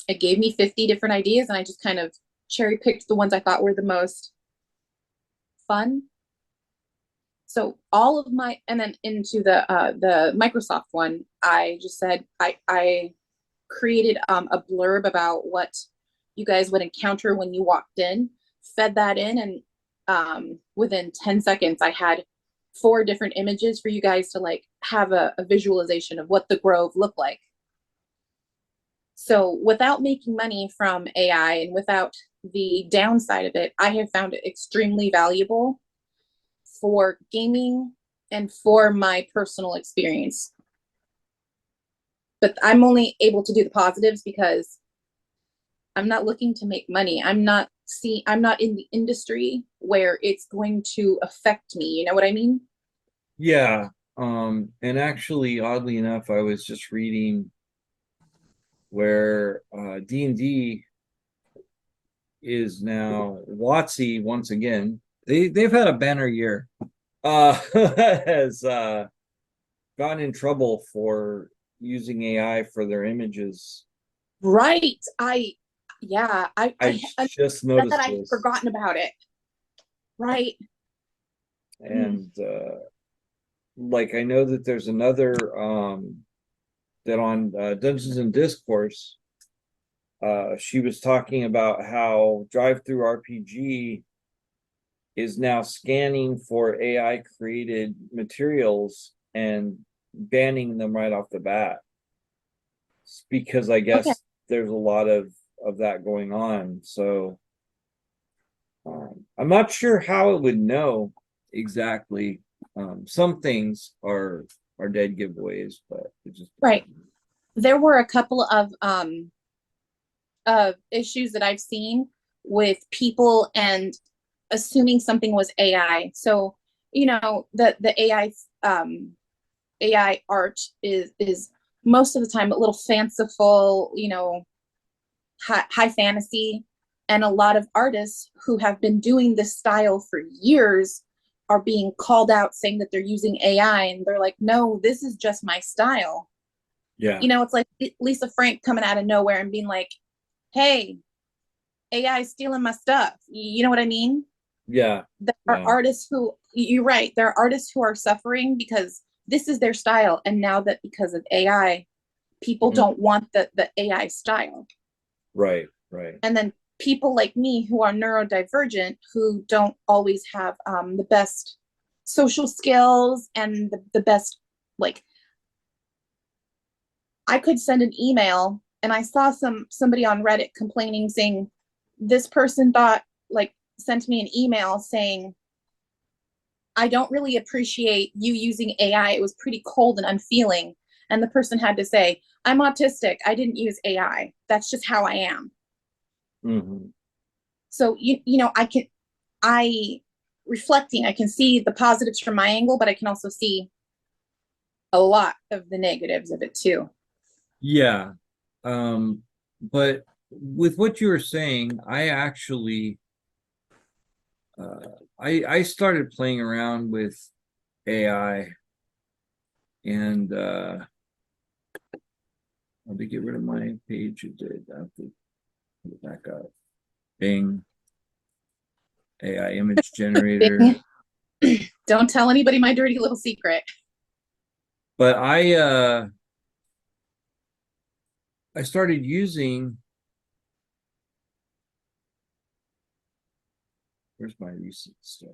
It gave me 50 different ideas, and I just kind of cherry picked the ones I thought were the most fun. So all of my, and then into the Microsoft one, I just said I created a blurb about what you guys would encounter when you walked in, fed that in, and within 10 seconds, I had 4 different images for you guys to like have a visualization of what the grove looked like. So without making money from AI and without the downside of it, I have found it extremely valuable for gaming and for my personal experience. But I'm only able to do the positives because I'm not looking to make money. I'm not in the industry where it's going to affect me. You know what I mean? Yeah. And actually, oddly enough, I was just reading where D&D is now WotC once again. They've had a banner year. Has gotten in trouble for using AI for their images. Right. Yeah, I I just that noticed I had this. forgotten about it. Right. Mm. And like I know that there's another that on Dungeons and Discourse, she was talking about how Drive Through RPG is now scanning for AI created materials and banning them right off the bat because I Okay. guess there's a lot of that going on. So I'm not sure how it would know exactly. Some things are dead giveaways, but it just Right. depends. There were a couple of issues that I've seen with people and assuming something was AI. So, you know, the AI art is most of the time a little fanciful, you know, high fantasy. And a lot of artists who have been doing this style for years are being called out saying that they're using AI, and they're like, no, this is just my style. Yeah, You know, it's like Lisa Frank coming out of nowhere and being like, hey, AI is stealing my stuff. You know what I mean? yeah, There are yeah. artists who, you're right, there are artists who are suffering because this is their style. And now that because of AI, people Mhm. don't want the AI style. Right, right. And then people like me who are neurodivergent, who don't always have the best social skills and the best, like, I could send an email and I saw somebody on Reddit complaining saying this person thought, like, sent me an email saying I don't really appreciate you using AI. It was pretty cold and unfeeling. And the person had to say, I'm autistic. I didn't use AI. That's just how I am. Hmm. So you know, I reflecting, I can see the positives from my angle, but I can also see a lot of the negatives of it too. Yeah. But with what you were saying, I actually uh I started playing around with AI and let me get rid of my page. It did. I have to put it back up. Bing, AI image generator. Don't tell anybody my dirty little secret. But I started using, where's my recent stuff?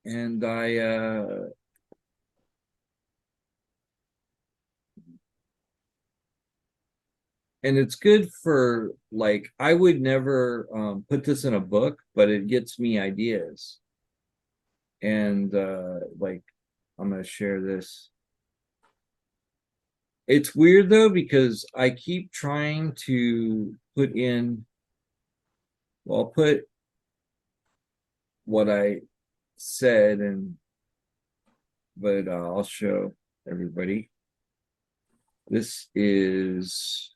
And and it's good for like I would never put this in a book, but it gets me ideas. And like I'm gonna share this. It's weird though because I keep trying to put in, well, I'll put what I said and but I'll show everybody. This is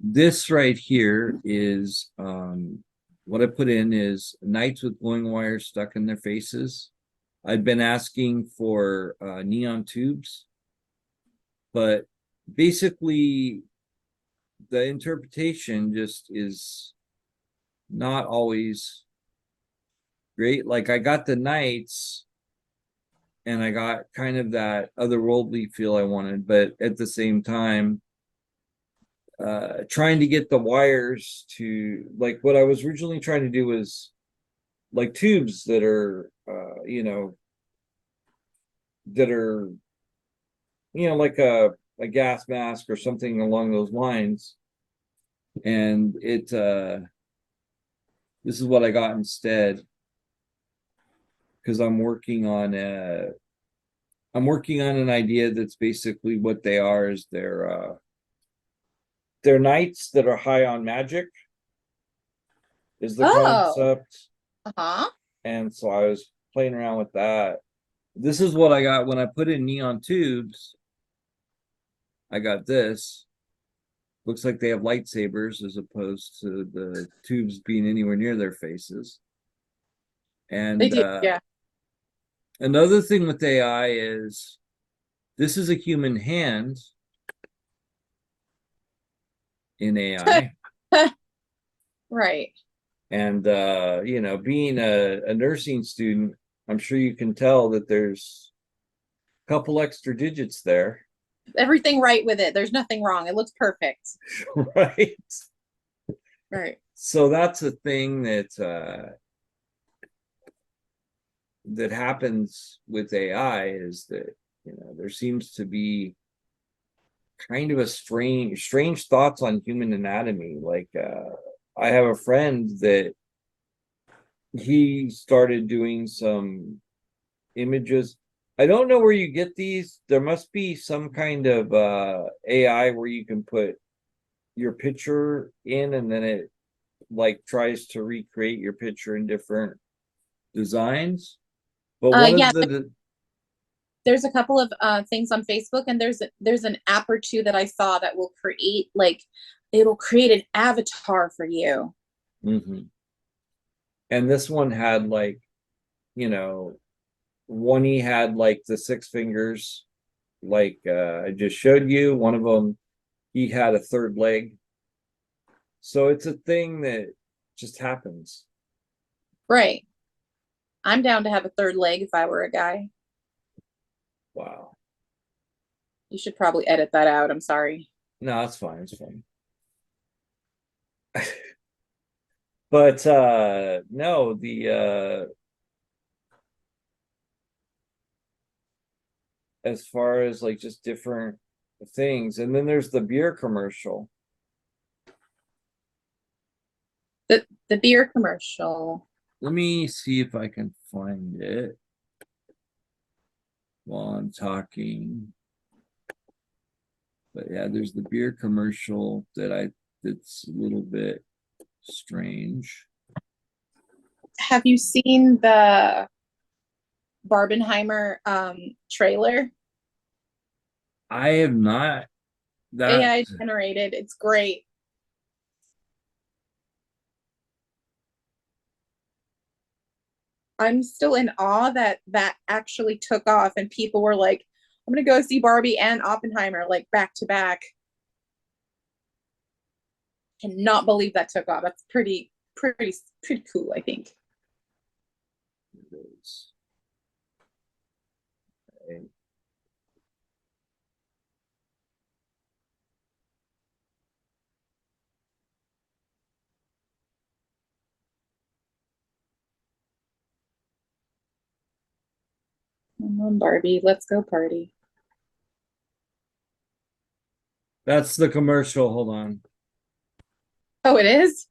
this right here is what I put in is knights with glowing wires stuck in their faces. I've been asking for neon tubes, but basically the interpretation just is not always great. Like I got the knights and I got kind of that otherworldly feel I wanted, but at the same time, trying to get the wires to like what I was originally trying to do was like tubes that are that are like a gas mask or something along those lines. And it this is what I got instead. because I'm working on an idea that's basically what they are is they're knights that are high on magic is the Oh, concept. uh-huh. And so I was playing around with that. This is what I got when I put in neon tubes. I got this. Looks like they have lightsabers as opposed to the tubes being anywhere near their faces. They And do, yeah. another thing with AI is this is a human hand in AI. Right. And you know, being a nursing student, I'm sure you can tell that there's a couple extra digits there. Everything right with it. There's nothing wrong. It looks perfect. Right. Right. So that's a thing that happens with AI is that, you know, there seems to be kind of a strange thoughts on human anatomy. Like I have a friend that he started doing some images. I don't know where you get these. There must be some kind of AI where you can put your picture in and then it like tries to recreate your picture in different designs. But one Yeah, of the there's a couple of things on Facebook, and there's an app or two that I saw that will create like it'll create an avatar for you. Mhm. And this one had like, you know, one he had like the six fingers, like I just showed you. One of them, he had a third leg. So it's a thing that just happens. Right. I'm down to have a third leg if I were a guy. Wow. You should probably edit that out. I'm sorry. No, it's fine. It's fine. But no, the as far as like just different things, and then there's the beer commercial. The beer commercial. Let me see if I can find it while I'm talking. But yeah, there's the beer commercial that's a little bit strange. Have you seen the Barbenheimer trailer? I have not that AI generated. It's great. I'm still in awe that that actually took off and people were like, I'm gonna go see Barbie and Oppenheimer like back to back. Cannot believe that took off. That's pretty cool, I think. is. Okay. Come on, Barbie, let's go party. That's the commercial. Hold on. Oh, it is?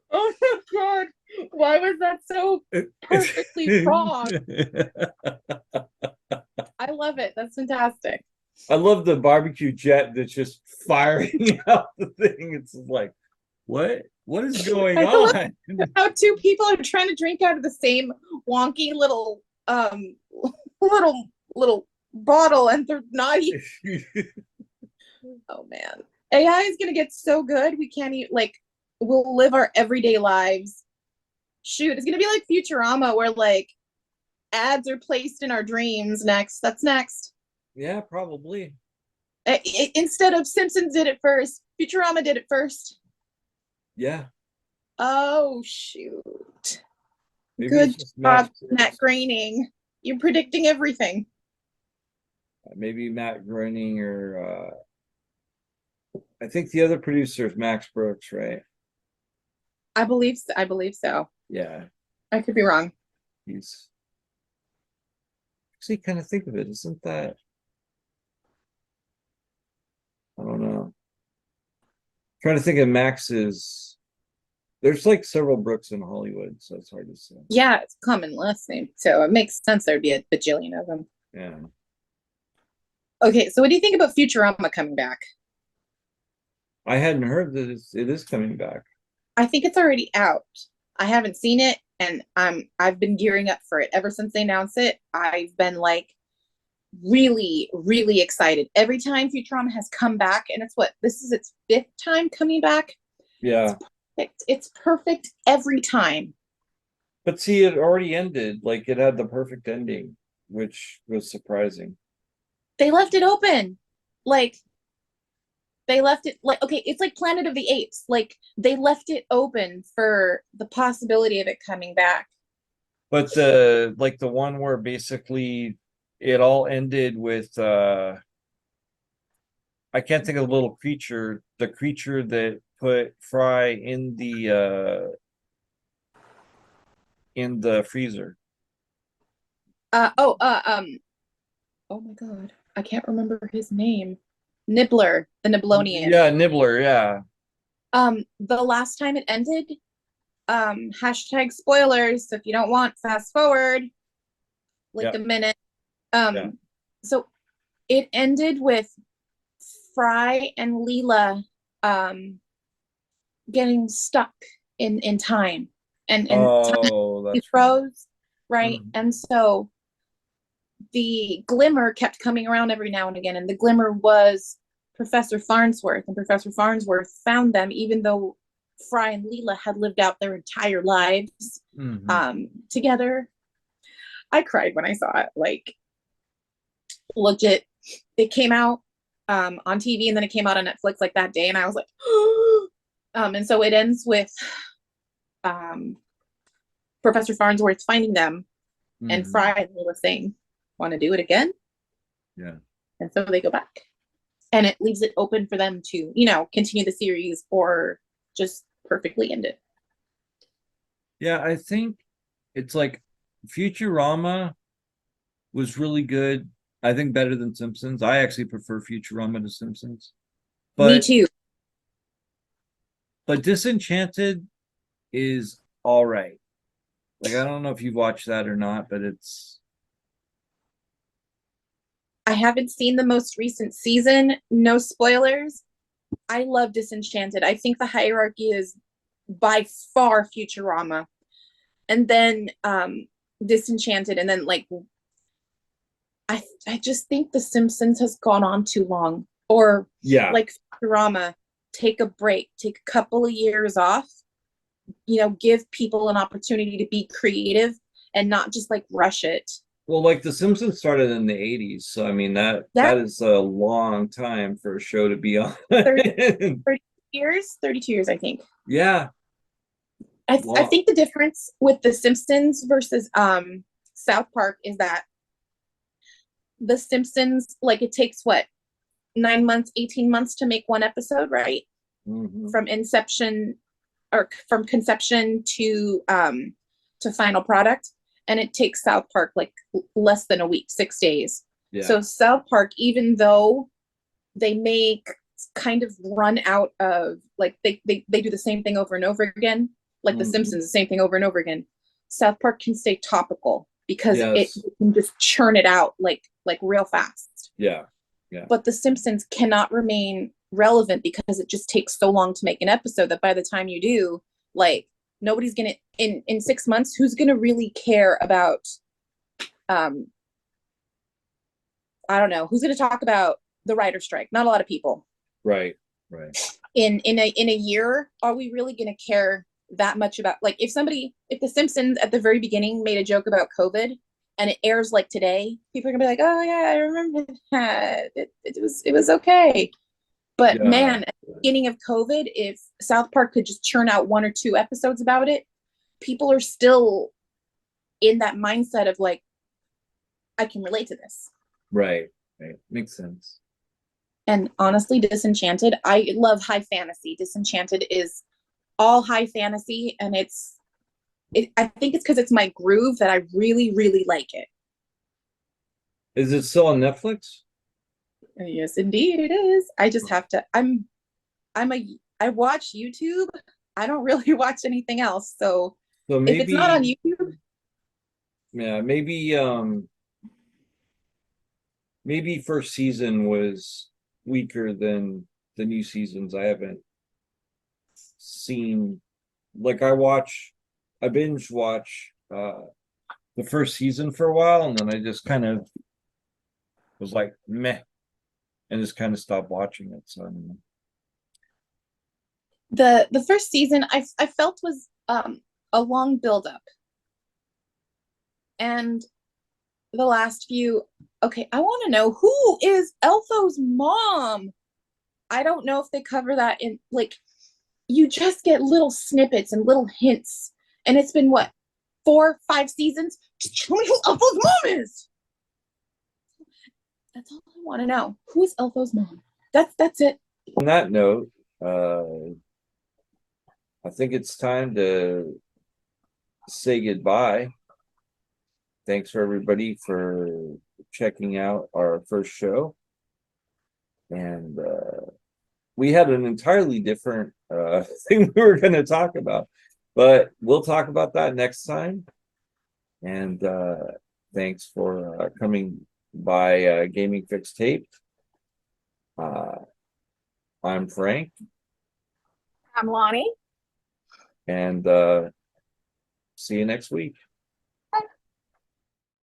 Oh my god. Why was that so perfectly wrong? I love it. That's fantastic. I love the barbecue jet that's just firing out the thing. It's like, what? What is going I love on? how two people are trying to drink out of the same wonky little bottle and they're not even. Oh man. AI is gonna get so good we can't even like we'll live our everyday lives. Shoot, it's gonna be like Futurama where like ads are placed in our dreams next. That's next. Yeah, probably. Instead of Simpsons did it first, Futurama did it first. Yeah. Oh shoot. Maybe Good it's just job, Matt Matt Brooks. Groening. You're predicting everything. Maybe Matt Groening or I think the other producer is Max Brooks, right? I believe so. Yeah, I could be wrong. he's actually kind of think of it. Isn't that, I don't know. Trying to think of Max's. There's like several Brooks in Hollywood, so it's hard to say. Yeah, it's a common last name. So it makes sense there'd be a bajillion of them. Yeah. Okay, so what do you think about Futurama coming back? I hadn't heard that it is coming back. I think it's already out. I haven't seen it, and I've been gearing up for it ever since they announced it. I've been like really, really excited. Every time Futurama has come back, and this is its fifth time coming back. It's Yeah. perfect. It's perfect every time. But see, it already ended. Like it had the perfect ending, which was surprising. They left it open. Like they left it like okay, it's like Planet of the Apes. Like they left it open for the possibility of it coming back. But the one where basically it all ended with I can't think of the little creature, the creature that put Fry in the freezer. Uh oh, uh um oh my god, I can't remember his name. Nibbler, the Niblonian. Yeah, Nibbler, yeah. The last time it ended, hashtag spoilers. So if you don't want, fast forward like Yeah, a minute. yeah. So it ended with Fry and Leela um getting stuck in time and time Oh, that's right. froze, right? Mhm. And so the glimmer kept coming around every now and again, and the glimmer was Professor Farnsworth, and Professor Farnsworth found them even though Fry and Leela had lived out their entire lives Mhm. together. I cried when I saw it, like legit. It came out on TV and then it came out on Netflix like that day, and I was like, and so it ends with um, Professor Farnsworth finding them and Mhm. Fry and Leela saying, "Want to do it again?" Yeah. And so they go back, and it leaves it open for them to, continue the series or just perfectly end it. Yeah, I think it's like Futurama was really good. I think better than Simpsons. I actually prefer Futurama to Simpsons. Me But too. Disenchanted is all right. Like I don't know if you've watched that or not, but it's I haven't seen the most recent season. No spoilers. I love Disenchanted. I think the hierarchy is by far Futurama, and then Disenchanted, and then like I just think The Simpsons has gone on too long, or yeah. like Futurama, take a break, take a couple of years off, give people an opportunity to be creative and not just like rush it. Well, like The Simpsons started in the 80s, so I mean Yeah, that is a long time for a show to be on. 30, 32 years, I think. Yeah, I long. think the difference with The Simpsons versus South Park is that The Simpsons, like it takes what, 9 months, 18 months to make one episode, right? Mhm. From inception or from conception to final product. And it takes South Park like less than a week, 6 days. Yeah. So South Park, even though they make kind of run out of like they do the same thing over and over again, like The Mhm. Simpsons, the same thing over and over again. South Park can stay topical because it Yes. can just churn it out like real fast. Yeah. Yeah. But The Simpsons cannot remain relevant because it just takes so long to make an episode that by the time you do, like nobody's gonna in 6 months, who's gonna really care about um I don't know, who's gonna talk about the writer strike? Not a lot of people. Right. Right. In a year, are we really gonna care that much about like if The Simpsons at the very beginning made a joke about COVID and it airs like today, people are gonna be like, oh yeah, I remember that. It was okay. But Yeah. man, at the beginning of COVID, if South Park could just churn out one or two episodes about it, people are still in that mindset of like, I can relate to this. Right. Right. Makes sense. And honestly, Disenchanted, I love high fantasy. Disenchanted is all high fantasy, and I think it's because it's my groove that I really, really like it. Is it still on Netflix? Yes, indeed, it is. I just have to. I watch YouTube. I don't really watch anything else. So So if it's not on maybe, YouTube, yeah, maybe first season was weaker than the new seasons. I haven't seen, like, I binge watch the first season for a while, and then I just kind of was like meh, and just kind of stopped watching it. So I don't know. the first season I felt was a long buildup, and the last few. Okay, I want to know who is Elfo's mom. I don't know if they cover that in like you just get little snippets and little hints, and it's been what 4, 5 seasons. Just tell me who Elfo's mom is. That's all I want to know. Who is Elfo's mom? That's it. On that note, I think it's time to say goodbye. Thanks for everybody for checking out our first show. And we had an entirely different thing we were going to talk about, but we'll talk about that next time. And thanks for coming by Gaming.fixx Taped. I'm Frank. I'm Lonnie. And see you next week.